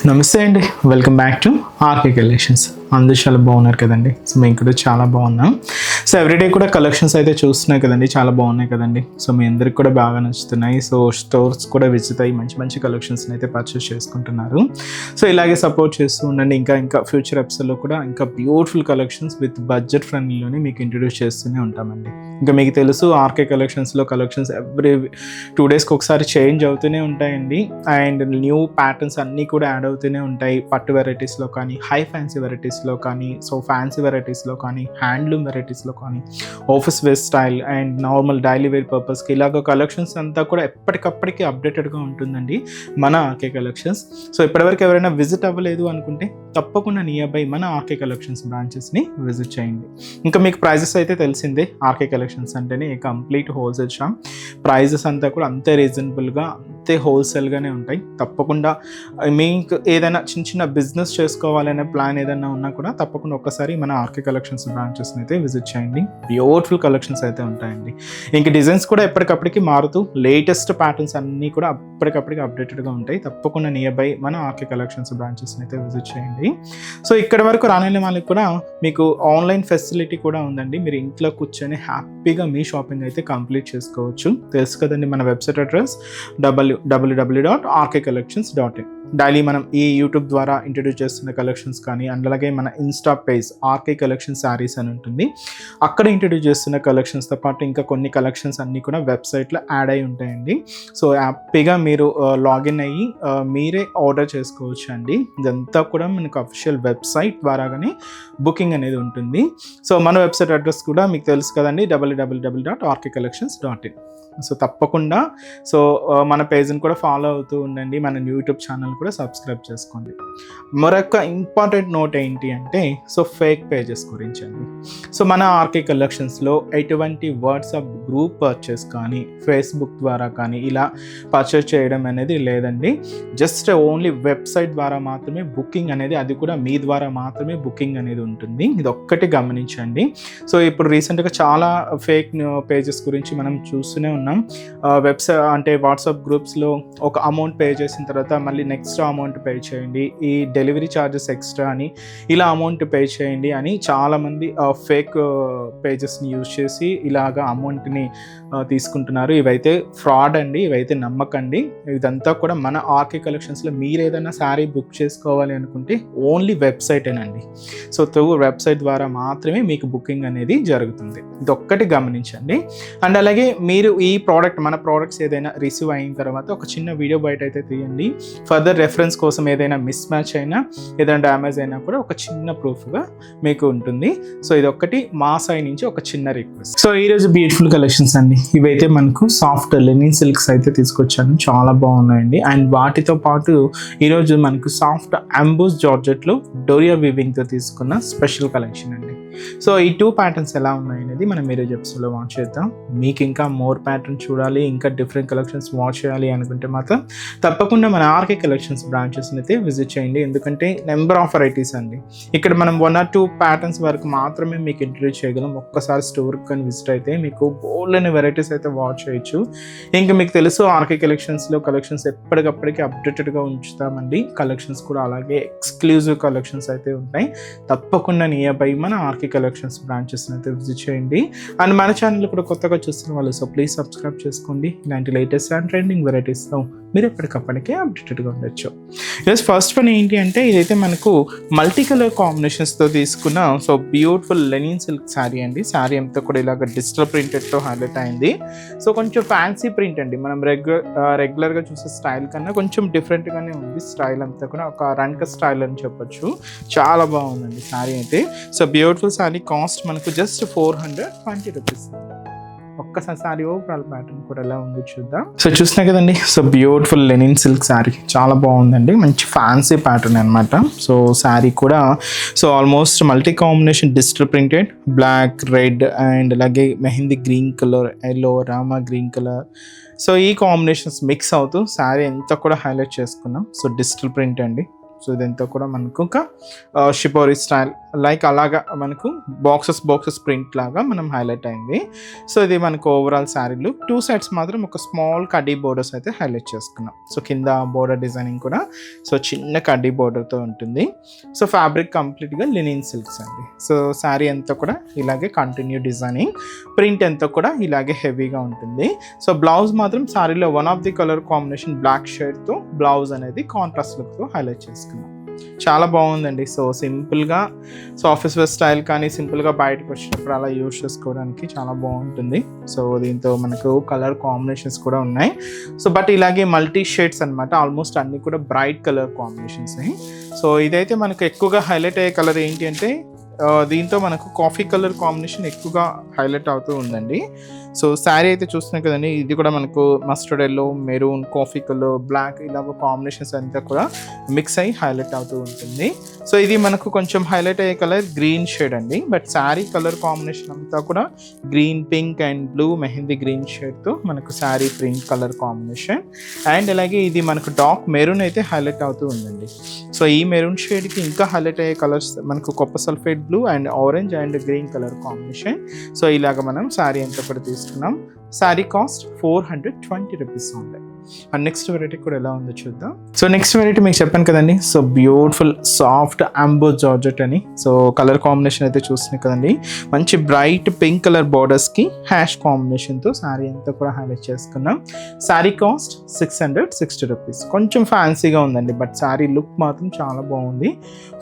నమస్తే అండి, welcome back to RK collections. అందరూ చాలా బాగున్నారు కదండి. సో మేము కూడా చాలా బాగున్నాం. సో ఎవ్రీడే కూడా కలెక్షన్స్ అయితే చూస్తున్నాయి కదండి, చాలా బాగున్నాయి కదండి. సో మీ అందరికి కూడా బాగా నచ్చుతున్నాయి. సో స్టోర్స్ కూడా విజిట్ అయ్యి మంచి మంచి కలెక్షన్స్ని అయితే పర్చేస్ చేసుకుంటున్నారు. సో ఇలాగే సపోర్ట్ చేస్తూ ఉండండి. ఇంకా ఫ్యూచర్ ఎపిసోడ్లో కూడా ఇంకా బ్యూటిఫుల్ కలెక్షన్స్ విత్ బడ్జెట్ ఫ్రెండ్లీలోనే మీకు ఇంట్రడ్యూస్ చేస్తూనే ఉంటామండి. ఇంకా మీకు తెలుసు ఆర్కే కలెక్షన్స్లో కలెక్షన్స్ ఎవ్రీ 2 daysకి ఒకసారి చేంజ్ అవుతూనే ఉంటాయండి. అండ్ న్యూ ప్యాటర్న్స్ అన్నీ కూడా యాడ్ అవుతూనే ఉంటాయి. పట్టు వెరైటీస్లో కానీ, హై ఫ్యాన్సీ వెరైటీస్లో కానీ, సో ఫ్యాన్సీ వెరైటీస్లో కానీ, హ్యాండ్లూమ్ వెరైటీస్లో కానీ, office wear style and normal daily wear పర్పస్కి ఇలాగ కలెక్షన్స్ అంతా కూడా ఎప్పటికప్పటికి అప్డేటెడ్గా ఉంటుందండి మన ఆర్కే కలెక్షన్స్. సో ఇప్పటివరకు ఎవరైనా విజిట్ అవ్వలేదు అనుకుంటే తప్పకుండా నియర్ బై మన ఆర్కే కలెక్షన్స్ బ్రాంచెస్ని విజిట్ చేయండి. ఇంకా మీకు ప్రైజెస్ అయితే తెలిసిందే. ఆర్కే కలెక్షన్స్ అంటేనే కంప్లీట్ హోల్సేల్ షాప్. ప్రైజెస్ అంతా కూడా అంతే రీజనబుల్గా, అంతే హోల్సేల్గానే ఉంటాయి. తప్పకుండా మీకు ఏదైనా చిన్న బిజినెస్ చేసుకోవాలనే ప్లాన్ ఏదైనా ఉన్నా కూడా తప్పకుండా ఒక్కసారి మన ఆర్కే కలెక్షన్స్ బ్రాంచెస్ని అయితే విజిట్ చేయండి. బ్యూటిఫుల్ కలెక్షన్స్ అయితే ఉంటాయండి. ఇంక డిజైన్స్ కూడా ఎప్పటికప్పటికి మారుతూ లేటెస్ట్ ప్యాటర్న్స్ అన్నీ కూడా ఎప్పటికప్పటికి అప్డేటెడ్గా ఉంటాయి. తప్పకుండా నియర్ బై మన ఆర్కే కలెక్షన్స్ బ్రాంచెస్ని అయితే విజిట్ చేయండి. సో ఇక్కడ వరకు రాని వాళ్ళకి కూడా మీకు ఆన్లైన్ ఫెసిలిటీ కూడా ఉందండి. మీరు ఇంట్లో కూర్చొని హ్యాపీగా మీ షాపింగ్ అయితే కంప్లీట్ చేసుకోవచ్చు. తెలుసు కదండి మన వెబ్సైట్ అడ్రస్ www.rkcollections.in. డైలీ మనం ఈ యూట్యూబ్ ద్వారా ఇంట్రడ్యూస్ చేస్తున్న కలెక్షన్స్ కానీ, అండ్ అలాగే మన insta page RK collection saris అని ఉంటుంది, అక్కడ ఇంట్రడ్యూస్ చేస్తున్న కలెక్షన్స్తో పాటు ఇంకా కొన్ని కలెక్షన్స్ అన్నీ కూడా వెబ్సైట్లో యాడ్ అయి ఉంటాయండి. సో హ్యాపీగా మీరు లాగిన్ అయ్యి మీరే ఆర్డర్ చేసుకోవచ్చు అండి. ఇదంతా కూడా మనకు అఫీషియల్ వెబ్సైట్ ద్వారాగానే బుకింగ్ అనేది ఉంటుంది. సో మన వెబ్సైట్ అడ్రస్ కూడా మీకు తెలుసు కదండి, www.rkcollections.in. సో తప్పకుండా మన పేజ్ని కూడా ఫాలో అవుతూ ఉండండి. మన యూట్యూబ్ ఛానల్ కూడా సబ్స్క్రైబ్ చేసుకోండి. మరొక ఇంపార్టెంట్ నోట్ ఏంటి అంటే ఫేక్ పేజెస్ గురించి అండి. సో మన ఆర్కే కలెక్షన్స్లో ఎటువంటి వాట్సాప్ గ్రూప్ పర్చేస్ కానీ, ఫేస్బుక్ ద్వారా కానీ ఇలా పర్చేస్ చేయడం అనేది లేదండి. జస్ట్ ఓన్లీ వెబ్సైట్ ద్వారా మాత్రమే బుకింగ్ అనేది, అది కూడా మీ ద్వారా మాత్రమే బుకింగ్ అనేది ఉంటుంది. ఇది ఒక్కటి గమనించండి. సో ఇప్పుడు రీసెంట్గా చాలా ఫేక్ పేజెస్ గురించి మనం చూస్తూనే ఉన్నాం. వెబ్సైట్ అంటే వాట్సాప్ గ్రూప్స్లో ఒక అమౌంట్ పే చేసిన తర్వాత మళ్ళీ నెక్స్ట్ అమౌంట్ పే చేయండి, ఈ డెలివరీ ఛార్జెస్ ఎక్స్ట్రా అని, ఇలా అమౌంట్ పే చేయండి అని చాలామంది ఫేక్ పేజెస్ని యూజ్ చేసి ఇలాగా అమౌంట్ని తీసుకుంటున్నారు. ఇవైతే ఫ్రాడ్ అండి, ఇవైతే నమ్మకండి. ఇదంతా కూడా మన ఆర్కే కలెక్షన్స్లో మీరు ఏదైనా శారీ బుక్ చేసుకోవాలి అనుకుంటే ఓన్లీ వెబ్సైటేనండి. సో త్రూ వెబ్సైట్ ద్వారా మాత్రమే మీకు బుకింగ్ అనేది జరుగుతుంది. ఇది ఒక్కటి గమనించండి. అండ్ అలాగే మీరు ఈ మన ప్రోడక్ట్స్ ఏదైనా రిసీవ్ అయిన తర్వాత ఒక చిన్న వీడియో బయట అయితే తీయండి. ఫర్దర్ రెఫరెన్స్ కోసం ఏదైనా మిస్ మ్యాచ్ అయినా, ఏదైనా డ్యామేజ్ అయినా కూడా ఒక చిన్న ప్రూఫ్గా మీకు ఉంటుంది. సో ఇది ఒక్కటి మా సైడ్ నుంచి ఒక చిన్న రిక్వెస్ట్. సో ఈరోజు బ్యూటిఫుల్ కలెక్షన్స్ అండి. ఇవైతే మనకు సాఫ్ట్ లెనిన్ సిల్క్స్ అయితే తీసుకొచ్చాను, చాలా బాగున్నాయండి. అండ్ వాటితో పాటు ఈరోజు మనకు సాఫ్ట్ అంబోస్ జార్జెట్లో డోరియా వీవింగ్తో తీసుకున్న స్పెషల్ కలెక్షన్ అండి. సో ఈ 2 ప్యాటర్న్స్ ఎలా ఉన్నాయి అనేది మనం ఈరోజు ఎపిసోడ్లో వాచ్ చేద్దాం. మీకు ఇంకా మోర్ ప్యాటర్న్ చూడాలి, ఇంకా డిఫరెంట్ కలెక్షన్స్ వాచ్ చేయాలి అనుకుంటే మాత్రం తప్పకుండా మన ఆర్కే కలెక్షన్స్ బ్రాంచెస్ని అయితే విజిట్ చేయండి. ఎందుకంటే నెంబర్ ఆఫ్ వెరైటీస్ అండి. ఇక్కడ మనం 1 or 2 ప్యాటర్న్స్ వరకు మాత్రమే మీకు ఇంట్రడ్యూస్ చేయగలం. ఒక్కసారి స్టోర్కి కానీ విజిట్ అయితే మీకు బోల్డెన్ వెరైటీస్ అయితే వాచ్ చేయొచ్చు. ఇంకా మీకు తెలుసు ఆర్కే కలెక్షన్స్లో కలెక్షన్స్ ఎప్పటికప్పటికి అప్డేటెడ్గా ఉంచుతామండి. కలెక్షన్స్ కూడా అలాగే ఎక్స్క్లూజివ్ కలెక్షన్స్ అయితే ఉంటాయి. తప్పకుండా నియర్ బై మన ఆర్కే కలెక్షన్స్ బ్రాంచెస్ని అయితే విజిట్ చేయండి. అండ్ మన ఛానల్ కూడా కొత్తగా చూస్తున్న వాళ్ళు ప్లీజ్ సబ్స్క్రైబ్ చేసుకోండి. ఇలాంటి లేటెస్ట్ అండ్ ట్రెండింగ్ వెరైటీస్లో మీరు ఎప్పటికప్పటికే అప్డేటెడ్గా ఉండొచ్చు. ఈరోజు ఫస్ట్ వన్ ఏంటి అంటే ఇదైతే మనకు మల్టీ కలర్ కాంబినేషన్స్తో తీసుకున్న బ్యూటిఫుల్ లెనిన్ సిల్క్ శారీ అండి. శారీ అంతా కూడా ఇలాగ డిజిటల్ ప్రింటెడ్తో హైలైట్ అయింది. కొంచెం ఫ్యాన్సీ ప్రింట్ అండి. మనం రెగ్యులర్గా చూసే స్టైల్ కన్నా కొంచెం డిఫరెంట్గానే ఉంది. స్టైల్ అంతా కూడా ఒక రంక స్టైల్ అని చెప్పొచ్చు. చాలా బాగుందండి శారీ అయితే. బ్యూటిఫుల్ శారీ కాస్ట్ మనకు జస్ట్ 420 రూపీస్. ఒక్కసారి శారీ ఓవరాల్ ప్యాటర్న్ కూడా ఎలా ఉంది చూద్దాం. చూస్తున్నా కదండి, బ్యూటిఫుల్ లెనిన్ సిల్క్ శారీ చాలా బాగుందండి. మంచి ఫ్యాన్సీ ప్యాటర్న్ అనమాట. శారీ కూడా almost multi combination digital printed, black, red and అలాగే mehndi green colour, yellow, Rama green colour. ఈ కాంబినేషన్స్ మిక్స్ అవుతూ శారీ అంతా కూడా హైలైట్ చేసుకున్నాం. డిజిటల్ ప్రింట్ అండి, సో ఇదంతా కూడా మనకు ఒక షిపోరి స్టైల్ లైక్ అలాగా మనకు బాక్సెస్ ప్రింట్ లాగా మనం హైలైట్ అయింది. సో ఇది మనకు ఓవరాల్ శారీ లుక్. 2 సైడ్స్ మాత్రం ఒక స్మాల్ కడ్డీ బోర్డర్స్ అయితే హైలైట్ చేసుకున్నాం. సో కింద బోర్డర్ డిజైనింగ్ కూడా సో చిన్న కడ్డీ బోర్డర్తో ఉంటుంది. సో ఫ్యాబ్రిక్ కంప్లీట్గా లినిన్ సిల్క్స్ అండి. సో శారీ అంతా కూడా ఇలాగే కంటిన్యూ డిజైనింగ్, ప్రింట్ అంతా కూడా ఇలాగే హెవీగా ఉంటుంది. సో బ్లౌజ్ మాత్రం శారీలో one of the colour combination black షేడ్తో బ్లౌజ్ అనేది కాంట్రాస్ట్ లుక్తో హైలైట్ చేసుకున్నాం. చాలా బాగుందండి. సో సింపుల్గా సో ఆఫీస్ వేర్ స్టైల్ కానీ సింపుల్గా బయటకు వచ్చినప్పుడు అలా యూజ్ చేసుకోవడానికి చాలా బాగుంటుంది. సో దీంతో మనకు కలర్ కాంబినేషన్స్ కూడా ఉన్నాయి. సో బట్ ఇలాగే మల్టీ షేడ్స్ అనమాట, ఆల్మోస్ట్ అన్నీ కూడా బ్రైట్ కలర్ కాంబినేషన్స్. సో ఇదైతే మనకు ఎక్కువగా హైలైట్ అయ్యే కలర్ ఏంటి అంటే దీంతో మనకు కాఫీ కలర్ కాంబినేషన్ ఎక్కువగా హైలైట్ అవుతూ ఉందండి. సో శారీ అయితే చూస్తున్నాం కదండి, ఇది కూడా మనకు mustard yellow, maroon, coffee colour, black ఇలాగ కాంబినేషన్స్ అంతా కూడా మిక్స్ అయ్యి హైలైట్ అవుతూ ఉంటుంది. సో ఇది మనకు కొంచెం హైలైట్ అయ్యే కలర్ గ్రీన్ షేడ్ అండి. బట్ శారీ కలర్ కాంబినేషన్ అంతా కూడా green, pink and blue mehndi green షేడ్తో మనకు sari print colour combination. And అలాగే ఇది మనకు డార్క్ మెరూన్ అయితే హైలైట్ అవుతూ ఉందండి. సో ఈ మెరూన్ షేడ్కి ఇంకా హైలైట్ అయ్యే కలర్స్ మనకు copper sulphate blue and orange and green colour combination. So ఇలాగ మనం శారీ అంతా కూడా తీసుకున్నాం. శారీ కాస్ట్ 420 రూపీస్ ఉంది. అండ్ నెక్స్ట్ వెరైటీ కూడా ఎలా ఉందో చూద్దాం. సో నెక్స్ట్ వెరైటీ మీకు చెప్పాను కదండి, సో బ్యూటిఫుల్ సాఫ్ట్ అంబో జార్జెట్ అని. సో కలర్ కాంబినేషన్ అయితే చూస్తున్నాయి కదండి, మంచి బ్రైట్ పింక్ కలర్ బార్డర్స్కి హ్యాష్ కాంబినేషన్తో శారీ అంతా కూడా హైలైట్ చేసుకున్నాం. Sari cost 660 rupees. కొంచెం ఫ్యాన్సీగా ఉందండి, బట్ శారీ లుక్ మాత్రం చాలా బాగుంది.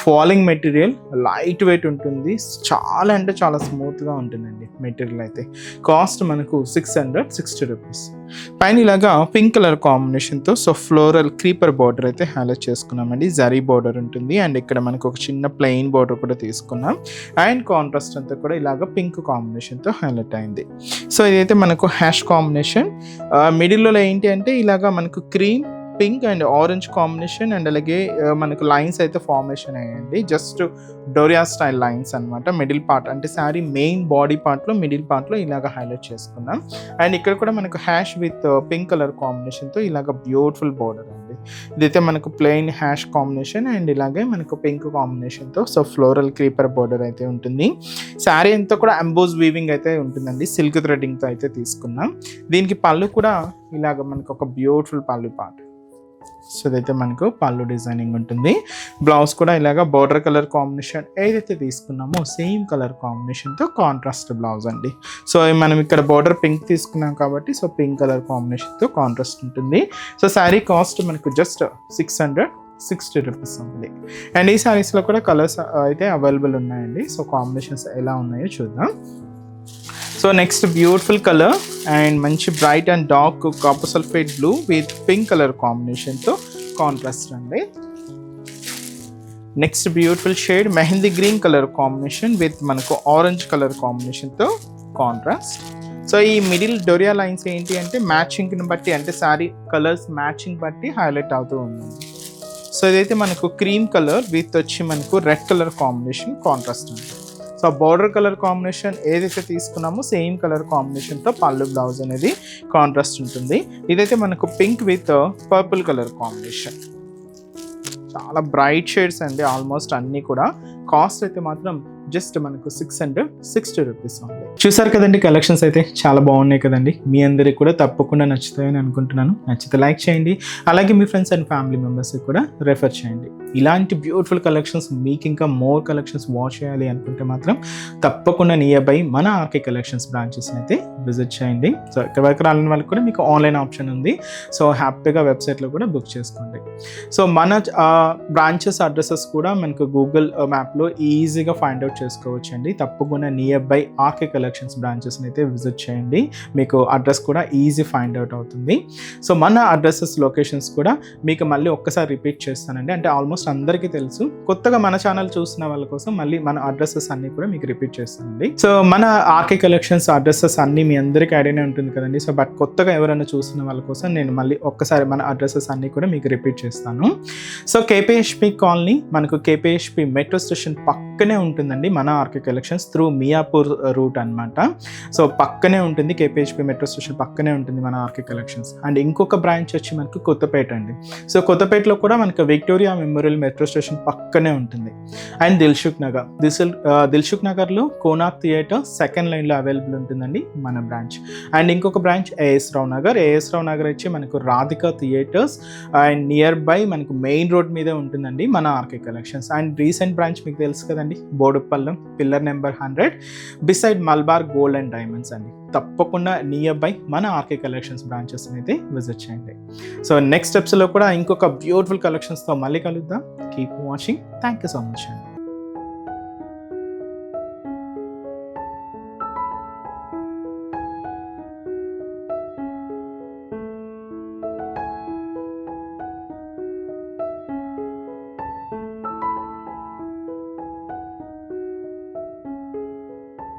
ఫాలింగ్ మెటీరియల్, లైట్ వెయిట్ ఉంటుంది, చాలా అంటే చాలా స్మూత్గా ఉంటుందండి మెటీరియల్ అయితే. కాస్ట్ మనకు 660 రూపీస్. పైన ఇలాగా పింక్ కలర్ కాంబినేషన్తో సో ఫ్లోరల్ క్రీపర్ బార్డర్ అయితే హైలైట్ చేసుకున్నామండి. జరీ బార్డర్ ఉంటుంది అండ్ ఇక్కడ మనకు ఒక చిన్న ప్లెయిన్ బార్డర్ కూడా తీసుకున్నాం. అండ్ కాంట్రాస్ట్ అంతా కూడా ఇలాగ పింక్ కాంబినేషన్తో హైలైట్ అయింది. సో ఇదైతే మనకు హ్యాష్ కాంబినేషన్. మిడిల్లో ఏంటి అంటే ఇలాగా మనకు cream, pink and orange combination and అలాగే మనకు లైన్స్ అయితే ఫార్మేషన్ అయ్యాయండి. జస్ట్ డోరియా స్టైల్ లైన్స్ అనమాట. మిడిల్ పార్ట్ అంటే శారీ మెయిన్ బాడీ పార్ట్లో మిడిల్ పార్ట్లో ఇలాగ హైలైట్ చేసుకున్నాం. అండ్ ఇక్కడ కూడా మనకు హ్యాష్ విత్ పింక్ కలర్ కాంబినేషన్తో ఇలాగ బ్యూటిఫుల్ బార్డర్ అండి. ఇదైతే మనకు ప్లెయిన్ హ్యాష్ కాంబినేషన్ అండ్ ఇలాగే మనకు పింక్ కాంబినేషన్తో సో ఫ్లోరల్ క్రీపర్ బార్డర్ అయితే ఉంటుంది. శారీ అంతా కూడా ఎంబోజ్ వీవింగ్ అయితే ఉంటుందండి, సిల్క్ థ్రెడ్డింగ్తో అయితే తీసుకున్నాం. దీనికి పళ్ళు కూడా ఇలాగ మనకు ఒక బ్యూటిఫుల్ పళ్ళు పార్ట్. సో ఇదైతే మనకు పళ్ళు డిజైనింగ్ ఉంటుంది. బ్లౌజ్ కూడా ఇలాగా బార్డర్ కలర్ కాంబినేషన్ ఏదైతే తీసుకున్నామో సేమ్ కలర్ కాంబినేషన్తో కాంట్రాస్ట్ బ్లౌజ్ అండి. సో మనం ఇక్కడ బార్డర్ పింక్ తీసుకున్నాం కాబట్టి సో పింక్ కలర్ కాంబినేషన్తో కాంట్రాస్ట్ ఉంటుంది. సో శారీ కాస్ట్ మనకు జస్ట్ 660 రూపీస్ ఉంది. అండ్ ఈ శారీస్లో కూడా కలర్స్ అయితే అవైలబుల్ ఉన్నాయండి. సో కాంబినేషన్స్ ఎలా ఉన్నాయో చూద్దాం. So next beautiful colour and మంచి bright and dark copper sulphate blue with pink colour కాంబినేషన్తో కాంట్రాస్ట్ అండి. Next beautiful shade mehndi green colour combination with మనకు ఆరెంజ్ కలర్ కాంబినేషన్తో కాంట్రాస్ట్. సో ఈ మిడిల్ డోరియా లైన్స్ ఏంటి అంటే మ్యాచింగ్ని బట్టి అంటే శారీ కలర్స్ మ్యాచింగ్ బట్టి హైలైట్ అవుతూ ఉంది. సో ఇదైతే మనకు క్రీమ్ కలర్ విత్ వచ్చి మనకు రెడ్ కలర్ కాంబినేషన్ కాంట్రాస్ట్ ఉంది. సో బార్డర్ కలర్ కాంబినేషన్ ఏదైతే తీసుకున్నామో సేమ్ కలర్ కాంబినేషన్తో పళ్ళు బ్లౌజ్ అనేది కాంట్రాస్ట్ ఉంటుంది. ఇదైతే మనకు pink with purple colour combination. చాలా బ్రైట్ షేడ్స్ అండి ఆల్మోస్ట్ అన్నీ కూడా. కాస్ట్ అయితే మాత్రం జస్ట్ మనకు 660 రూపీస్ ఉంది. చూసారు కదండి, కలెక్షన్స్ అయితే చాలా బాగున్నాయి కదండి. మీ అందరికి కూడా తప్పకుండా నచ్చుతాయని అనుకుంటున్నాను. నచ్చితే లైక్ చేయండి, అలాగే మీ ఫ్రెండ్స్ అండ్ ఫ్యామిలీ మెంబర్స్కి కూడా రెఫర్ చేయండి. ఇలాంటి బ్యూటిఫుల్ కలెక్షన్స్ మీకు ఇంకా మోర్ కలెక్షన్స్ వాచ్ చేయాలి అనుకుంటే మాత్రం తప్పకుండా నియర్ బై మన ఆర్కే కలెక్షన్స్ బ్రాంచెస్ని అయితే విజిట్ చేయండి. సో ఇక్కడ వరకు రాని వాళ్ళకి కూడా మీకు ఆన్లైన్ ఆప్షన్ ఉంది. సో హ్యాపీగా వెబ్సైట్లో కూడా బుక్ చేసుకోండి. సో మన బ్రాంచెస్ అడ్రసెస్ కూడా మనకు గూగుల్ మ్యాప్లో ఈజీగా ఫైండ్ అవుట్ చేసుకోవచ్చు అండి. తప్పకుండా నియర్ బై ఆర్కే కలెక్షన్స్ బ్రాంచెస్ని అయితే విజిట్ చేయండి. మీకు అడ్రస్ కూడా ఈజీ ఫైండ్ అవుట్ అవుతుంది. సో మన అడ్రసెస్ లొకేషన్స్ కూడా మీకు మళ్ళీ ఒక్కసారి రిపీట్ చేస్తానండి. అంటే ఆల్మోస్ట్ అందరికీ తెలుసు, కొత్తగా మన ఛానల్ చూసిన వాళ్ళ కోసం మళ్ళీ మన అడ్రసెస్ అన్ని కూడా మీకు రిపీట్ చేస్తానండి. సో మన ఆర్కే కలెక్షన్స్ అడ్రసెస్ అన్ని మీ అందరికీ ఐడియానే ఉంటుంది కదండి. సో బట్ కొత్తగా ఎవరైనా చూసిన వాళ్ళ కోసం నేను మళ్ళీ ఒక్కసారి మన అడ్రసెస్ అన్ని కూడా మీకు రిపీట్ చేస్తాను. సో కేపీహెచ్పి కాలనీ మనకు కేపీహెచ్పి మెట్రో స్టేషన్ పక్కనే ఉంటుందండి మన RK collections through Miyapur route అనమాట. సో పక్కనే ఉంటుంది, కేపీహెచ్పి మెట్రో స్టేషన్ పక్కనే ఉంటుంది మన ఆర్కే కలెక్షన్స్. అండ్ ఇంకొక బ్రాంచ్ వచ్చి మనకు కొత్తపేట అండి. సో కొత్తపేటలో కూడా మనకు విక్టోరియా మెమోరియల్ మెట్రో స్టేషన్ పక్కనే ఉంటుంది. అండ్ దిల్సుఖ్ నగర్లో కోనార్క్ థియేటర్ సెకండ్ లైన్లో అవైలబుల్ ఉంటుందండి మన బ్రాంచ్. అండ్ ఇంకొక బ్రాంచ్ ఏఎస్ రావు నగర్ వచ్చి మనకు Radhika theatres and nearby మనకు మెయిన్ రోడ్ మీదే ఉంటుందండి మన RK collections. And recent branch మీకు తెలుసు కదండి, Boduppal pillar number 100 beside Malabar gold and diamonds అండి. తప్పకుండా నియర్ బై మన ఆర్కే కలెక్షన్స్ బ్రాంచెస్ అయితే విజిట్ చేయండి. సో నెక్స్ట్ స్టెప్స్లో కూడా ఇంకొక బ్యూటిఫుల్ కలెక్షన్స్తో మళ్ళీ కలుద్దాం. Keep watching. Thank you so much అండి.